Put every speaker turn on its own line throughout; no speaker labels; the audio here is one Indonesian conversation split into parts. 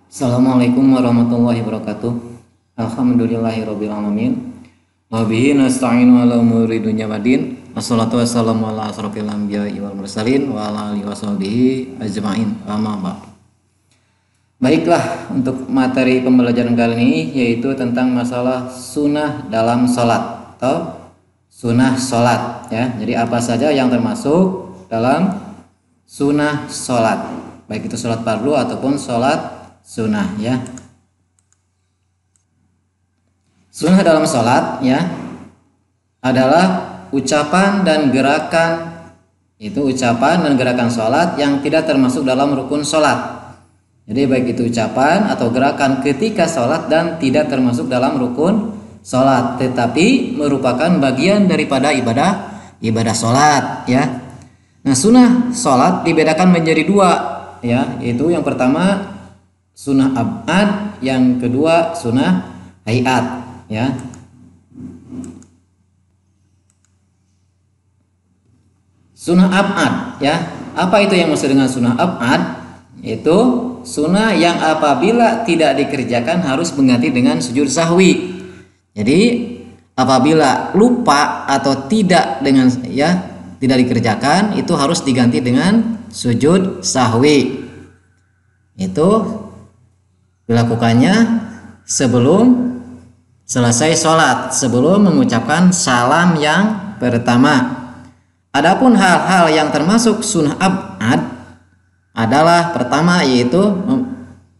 Assalamualaikum warahmatullahi wabarakatuh. Alhamdulillahirabbil alamin. Wa bihi nasta'inu ala umuri dunya waddin. Wassalatu wassalamu ala asrofil anbiya'i wal mursalin wa ala alihi washabihi ajmain. Amma ba'd. Baiklah, untuk materi pembelajaran kali ini yaitu tentang masalah sunnah dalam sholat atau sunnah sholat ya. Jadi apa saja yang termasuk dalam sunnah sholat, baik itu sholat fardu ataupun sholat sunnah ya. Sunnah dalam sholat ya adalah ucapan dan gerakan, itu ucapan dan gerakan sholat yang tidak termasuk dalam rukun sholat. Jadi baik itu ucapan atau gerakan ketika sholat dan tidak termasuk dalam rukun sholat, tetapi merupakan bagian daripada ibadah sholat ya. Nah, sunnah sholat dibedakan menjadi dua ya, yaitu yang pertama sunnah ab'ad, yang kedua sunnah hayat ya. Sunnah ab'ad ya, apa itu yang maksud dengan sunnah ab'ad? Itu sunnah yang apabila tidak dikerjakan harus mengganti dengan sujud sahwi. Jadi apabila lupa atau tidak dengan ya tidak dikerjakan, itu harus diganti dengan sujud sahwi. Itu dilakukannya sebelum selesai sholat, sebelum mengucapkan salam yang pertama. Adapun hal-hal yang termasuk sunnah ab'ad adalah pertama yaitu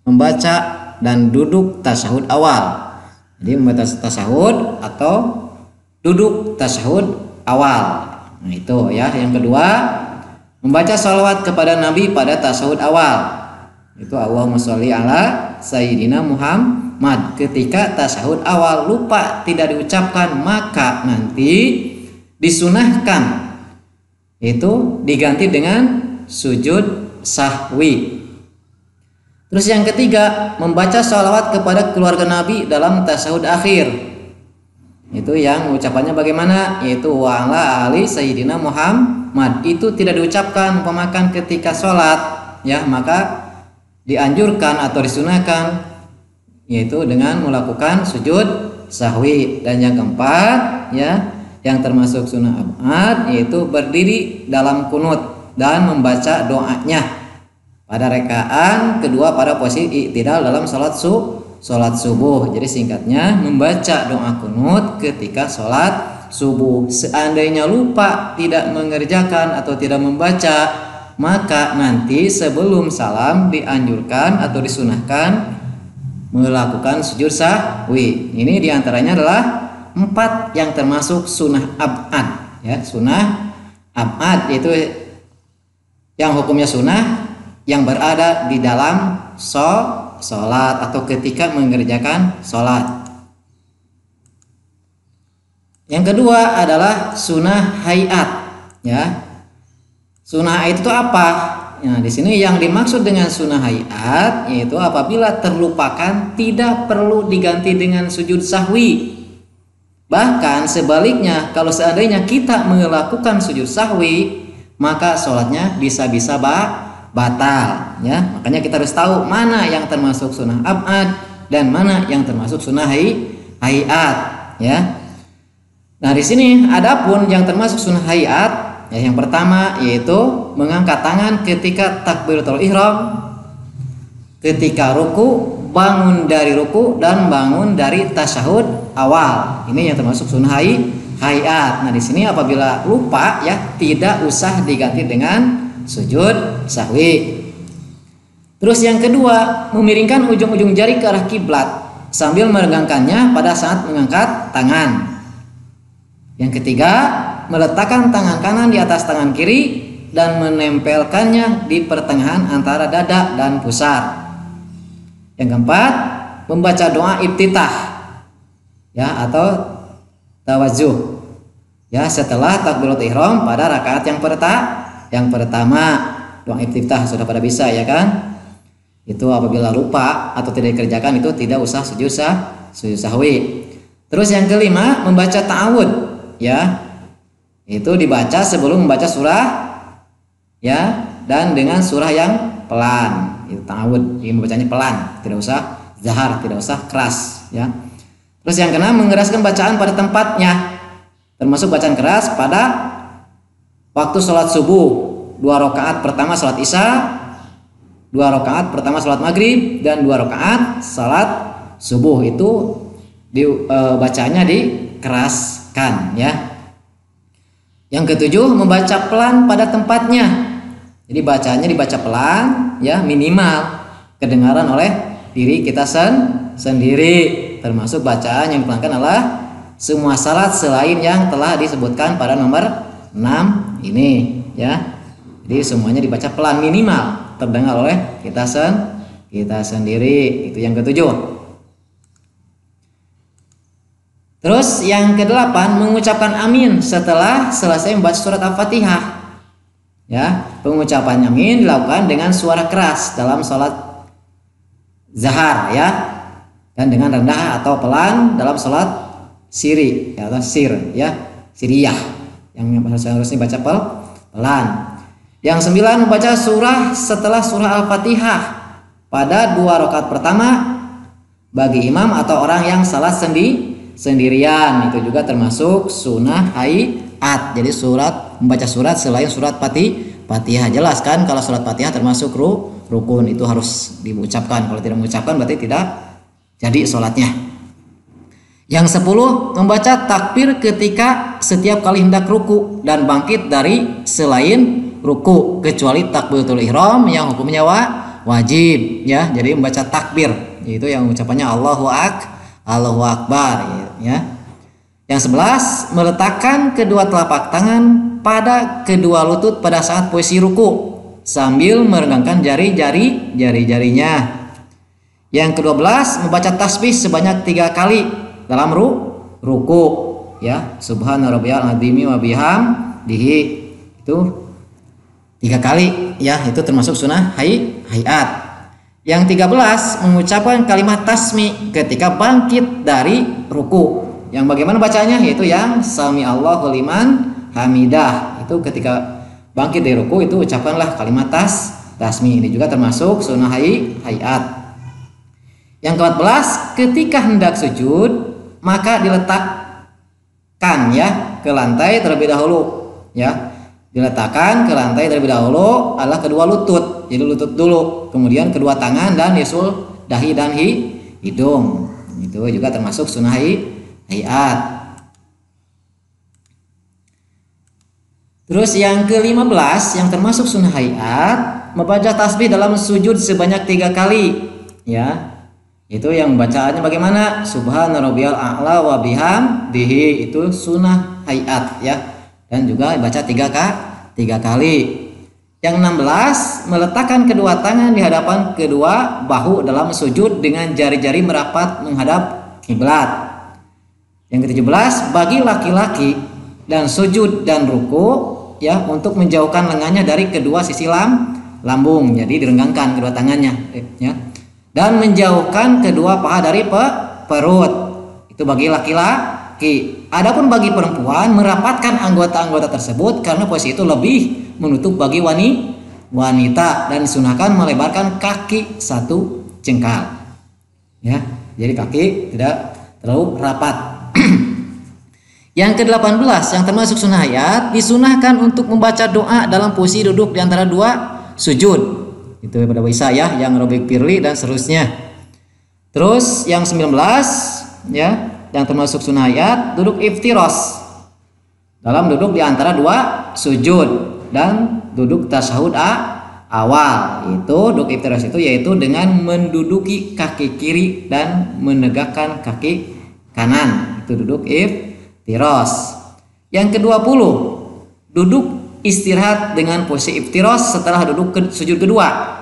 membaca dan duduk tasyahud awal. Jadi membaca tasyahud atau duduk tasyahud awal. Nah itu ya. Yang kedua, membaca sholawat kepada Nabi pada tasyahud awal. Itu Allahumma sholli ala Sayyidina Muhammad. Ketika tasyahud awal lupa tidak diucapkan, maka nanti disunahkan itu diganti dengan sujud sahwi. Terus yang ketiga, membaca sholawat kepada keluarga Nabi dalam tasyahud akhir. Itu yang ucapannya bagaimana? Yaitu wa ala ali Sayyidina Muhammad. Itu tidak diucapkan pemakan ketika sholat ya, maka dianjurkan atau disunahkan yaitu dengan melakukan sujud sahwi. Dan yang keempat ya, yang termasuk sunnah ab'ad yaitu berdiri dalam kunut dan membaca doanya pada rakaat kedua pada posisi i'tidal dalam salat subuh. Jadi singkatnya, membaca doa kunut ketika salat subuh. Seandainya lupa tidak mengerjakan atau tidak membaca, maka nanti sebelum salam dianjurkan atau disunahkan melakukan sujud sahwi. Ini diantaranya adalah 4 yang termasuk sunnah ab'ad ya. Sunnah ab'ad yaitu yang hukumnya sunnah yang berada di dalam sholat atau ketika mengerjakan sholat. Yang kedua adalah sunnah hayat ya. Sunnah hayat itu apa? Nah, di sini yang dimaksud dengan sunnah hayat yaitu apabila terlupakan tidak perlu diganti dengan sujud sahwi. Bahkan sebaliknya, kalau seandainya kita melakukan sujud sahwi, maka sholatnya bisa-bisa batal ya. Makanya kita harus tahu mana yang termasuk sunnah ab'ad dan mana yang termasuk sunnah hayat ya. Nah di sini adapun yang termasuk sunnah hayat ya, yang pertama yaitu mengangkat tangan ketika takbiratul ihram, ketika ruku, bangun dari ruku, dan bangun dari tasyahud awal. Ini yang termasuk sunnah hayat. Nah di sini apabila lupa ya tidak usah diganti dengan sujud sahwi. Terus yang kedua, memiringkan ujung-ujung jari ke arah kiblat sambil meregangkannya pada saat mengangkat tangan. Yang ketiga, meletakkan tangan kanan di atas tangan kiri dan menempelkannya di pertengahan antara dada dan pusar. Yang keempat, membaca doa iftitah ya atau tawajuh ya setelah takbiratul ihram pada rakaat yang pertama. Doa iftitah sudah pada bisa ya kan? Itu apabila lupa atau tidak dikerjakan itu tidak usah sujud sahwi. Terus yang kelima, membaca ta'awud ya. Itu dibaca sebelum membaca surah ya, dan dengan surah yang pelan, itu ta'awud, jadi membacanya pelan, tidak usah zahar, tidak usah keras ya. Terus yang keenam, mengeraskan bacaan pada tempatnya, termasuk bacaan keras pada waktu sholat subuh, 2 rakaat pertama sholat isya, 2 rakaat pertama sholat maghrib, dan 2 rakaat sholat subuh itu bacanya dikeraskan ya. Yang ketujuh, membaca pelan pada tempatnya, jadi bacanya dibaca pelan ya, minimal kedengaran oleh diri kita sendiri, termasuk bacaan yang dipelankan adalah semua salat selain yang telah disebutkan pada nomor 6 ini ya. Jadi semuanya dibaca pelan, minimal terdengar oleh kita sendiri. Itu yang ketujuh. Terus yang kedelapan, mengucapkan amin setelah selesai membaca surat Al-Fatihah ya. Pengucapan amin dilakukan dengan suara keras dalam sholat zahar ya, dan dengan rendah atau pelan dalam sholat siri ya, atau sir ya, siriyah yang harusnya baca pelan. Yang 9, membaca surah setelah surah Al-Fatihah pada 2 rakaat pertama bagi imam atau orang yang salat sendirian. Itu juga termasuk sunnah hayat. Jadi membaca surat selain surat Fatihah. Jelas kan kalau surat Fatihah termasuk rukun, itu harus diucapkan. Kalau tidak mengucapkan berarti tidak jadi sholatnya. Yang 10, membaca takbir ketika setiap kali hendak ruku dan bangkit dari selain ruku, kecuali takbiratul ihram yang hukumnya wajib ya. Jadi membaca takbir itu yang ucapannya Allahu Akbar ya. Yang 11, meletakkan kedua telapak tangan pada kedua lutut pada saat posisi ruku sambil merenggangkan jari-jarinya. Yang ke-12, membaca tasbih sebanyak 3 kali dalam ruku ya. Subhana rabbiyal azimi wa bihamdihi, itu 3 kali ya, itu termasuk sunnah hayat. Yang 13, mengucapkan kalimat tasmi ketika bangkit dari ruku. Yang bagaimana bacanya? Yaitu yang sami Allahu liman hamidah. Itu ketika bangkit dari ruku itu ucapkanlah kalimat tasmi. Ini juga termasuk sunnah hayat. Yang ke-14, ketika hendak sujud maka diletakkan ya ke lantai terlebih dahulu ya. Diletakkan ke lantai terlebih dahulu adalah kedua lutut. Jadi lutut dulu, kemudian kedua tangan dan nisul dahi dan hidung. Itu juga termasuk sunnah hayat. Terus yang ke-15 yang termasuk sunnah hayat, membaca tasbih dalam sujud sebanyak 3 kali ya. Itu yang bacaannya bagaimana? Subhana rabbiyal a'la wa bihamdihi, itu sunnah hayat ya. Dan juga baca 3 kali. Yang 16, meletakkan kedua tangan di hadapan kedua bahu dalam sujud dengan jari-jari merapat menghadap kiblat. Yang ke-17, bagi laki-laki dan sujud dan ruku ya, untuk menjauhkan lengannya dari kedua sisi lambung. Jadi direnggangkan kedua tangannya ya. Dan menjauhkan kedua paha dari perut. Itu bagi laki-laki. Adapun bagi perempuan, merapatkan anggota-anggota tersebut karena posisi itu lebih menutup bagi wanita, dan disunahkan melebarkan kaki 1 jengkal ya. Jadi kaki tidak terlalu rapat. Yang ke-18 yang termasuk sunnah hayat, disunahkan untuk membaca doa dalam posisi duduk di antara 2 sujud. Itu pada Isa ya, yang Rabbik firli dan seterusnya. Terus yang 19 ya, yang termasuk sunnah hayat, duduk iftiros dalam duduk di antara 2 sujud dan duduk tasyahud awal. Itu duduk iftiros itu yaitu dengan menduduki kaki kiri dan menegakkan kaki kanan. Itu duduk iftiros. Yang ke-20, duduk istirahat dengan posisi iftiros setelah duduk sujud kedua.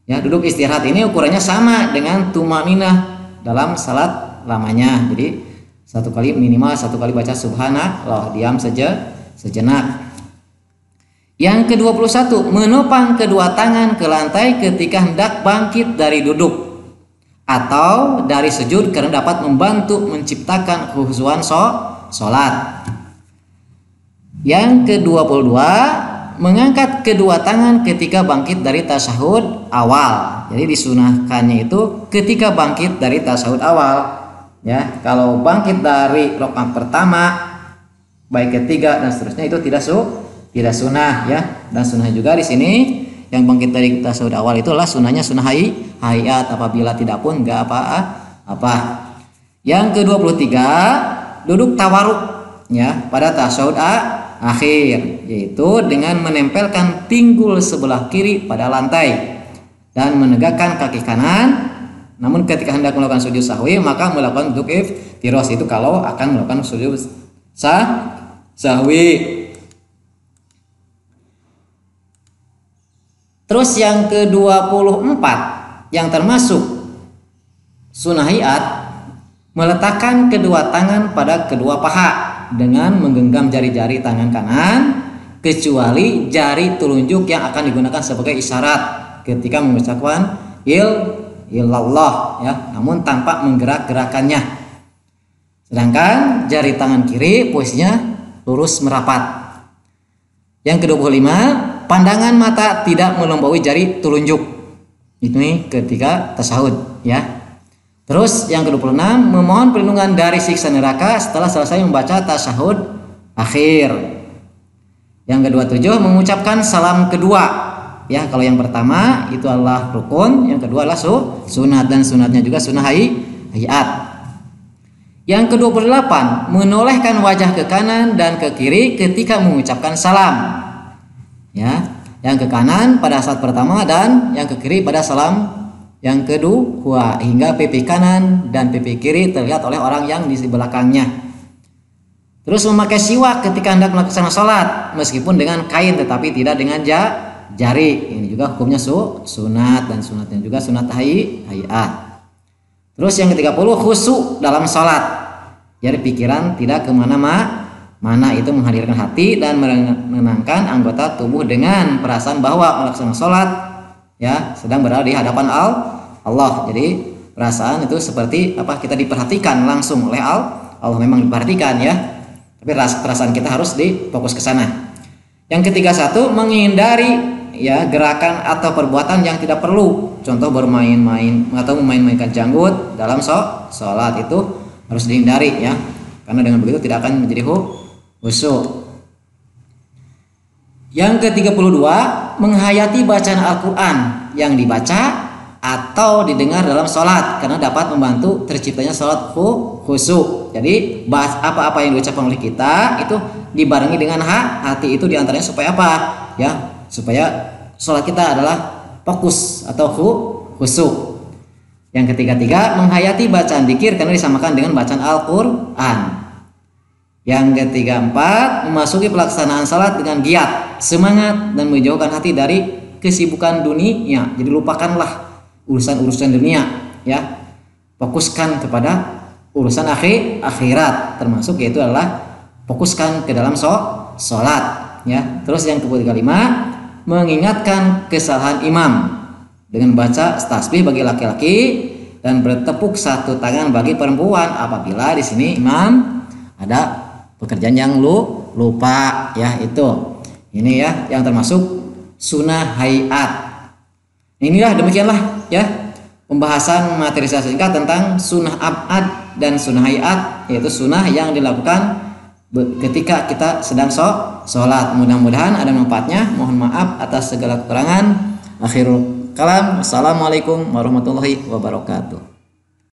Ya, duduk istirahat ini ukurannya sama dengan tumaninah dalam salat lamanya. Jadi minimal 1 kali baca subhanallah, diam saja sejenak. Yang ke-21, menopang kedua tangan ke lantai ketika hendak bangkit dari duduk atau dari sujud karena dapat membantu menciptakan khusyuan sholat. Yang ke-22, mengangkat kedua tangan ketika bangkit dari tasyahud awal. Jadi disunahkannya itu ketika bangkit dari tasyahud awal. Ya, kalau bangkit dari rakaat pertama, baik ketiga dan seterusnya itu tidak sunnah ya. Dan sunnah juga di sini yang bangkit dari tasyahud awal itulah sunnahnya sunnah hayat, apabila tidak pun enggak apa-apa. Yang ke-23, duduk tawaruk ya pada tasyahud akhir, yaitu dengan menempelkan pinggul sebelah kiri pada lantai dan menegakkan kaki kanan. Namun ketika hendak melakukan sujud sahwi maka melakukan duduk iftiros, itu kalau akan melakukan sujud sahwi. Terus yang ke-24 yang termasuk sunnah hayat, meletakkan kedua tangan pada kedua paha dengan menggenggam jari-jari tangan kanan, kecuali jari telunjuk yang akan digunakan sebagai isyarat ketika mengucapkan illallah ya, namun tanpa menggerak-gerakannya. Sedangkan jari tangan kiri posisinya lurus merapat. Yang ke-25, pandangan mata tidak melampaui jari telunjuk. Itu nih ketika tasyahud ya. Terus yang ke-26, memohon perlindungan dari siksa neraka setelah selesai membaca tasyahud akhir. Yang ke-27, mengucapkan salam kedua. Ya, kalau yang pertama itu adalah rukun, yang kedua adalah sunat, dan sunatnya juga sunnah hayat. Yang ke-28, menolehkan wajah ke kanan dan ke kiri ketika mengucapkan salam. Ya, yang ke kanan pada saat pertama dan yang ke kiri pada salam yang kedua, hingga pipi kanan dan pipi kiri terlihat oleh orang yang di belakangnya. Terus memakai siwak ketika hendak melaksanakan sholat, meskipun dengan kain tetapi tidak dengan jari. Ini juga hukumnya sunat, dan sunatnya juga sunat hayat. Terus yang ke-30, khusyuk dalam sholat. Jadi pikiran tidak kemana-mana, itu menghadirkan hati dan menenangkan anggota tubuh dengan perasaan bahwa melaksanakan sholat ya sedang berada di hadapan Allah. Jadi perasaan itu seperti apa, kita diperhatikan langsung oleh Allah, memang diperhatikan ya, tapi perasaan kita harus difokus ke sana. Yang ke-31, menghindari ya gerakan atau perbuatan yang tidak perlu, contoh bermain-main atau memain-mainkan janggut dalam sholat, itu harus dihindari ya, karena dengan begitu tidak akan menjadi khusyuk. Yang ke-32, menghayati bacaan Al-Quran yang dibaca atau didengar dalam sholat, karena dapat membantu terciptanya sholat khusyuk. Jadi apa-apa yang diucapkan oleh kita itu dibarengi dengan hati, itu diantaranya supaya apa ya, supaya sholat kita adalah fokus atau khusyuk. Yang ketiga, menghayati bacaan dzikir karena disamakan dengan bacaan Al-Quran. Yang ke-4, memasuki pelaksanaan salat dengan giat, semangat, dan menjauhkan hati dari kesibukan dunia. Jadi lupakanlah urusan-urusan dunia ya, fokuskan kepada urusan akhirat, termasuk yaitu adalah fokuskan ke dalam sholat ya. Terus yang ke-5, mengingatkan kesalahan imam dengan baca tasbih bagi laki-laki dan bertepuk satu tangan bagi perempuan apabila di sini imam ada pekerjaan yang lupa ya. Itu ini ya yang termasuk sunnah hayat. Inilah demikianlah ya pembahasan materi singkat tentang sunnah ab'ad dan sunnah hayat, yaitu sunnah yang dilakukan ketika kita sedang sholat. Mudah-mudahan ada manfaatnya. Mohon maaf atas segala kekurangan. Akhirul kalam. Assalamualaikum warahmatullahi wabarakatuh.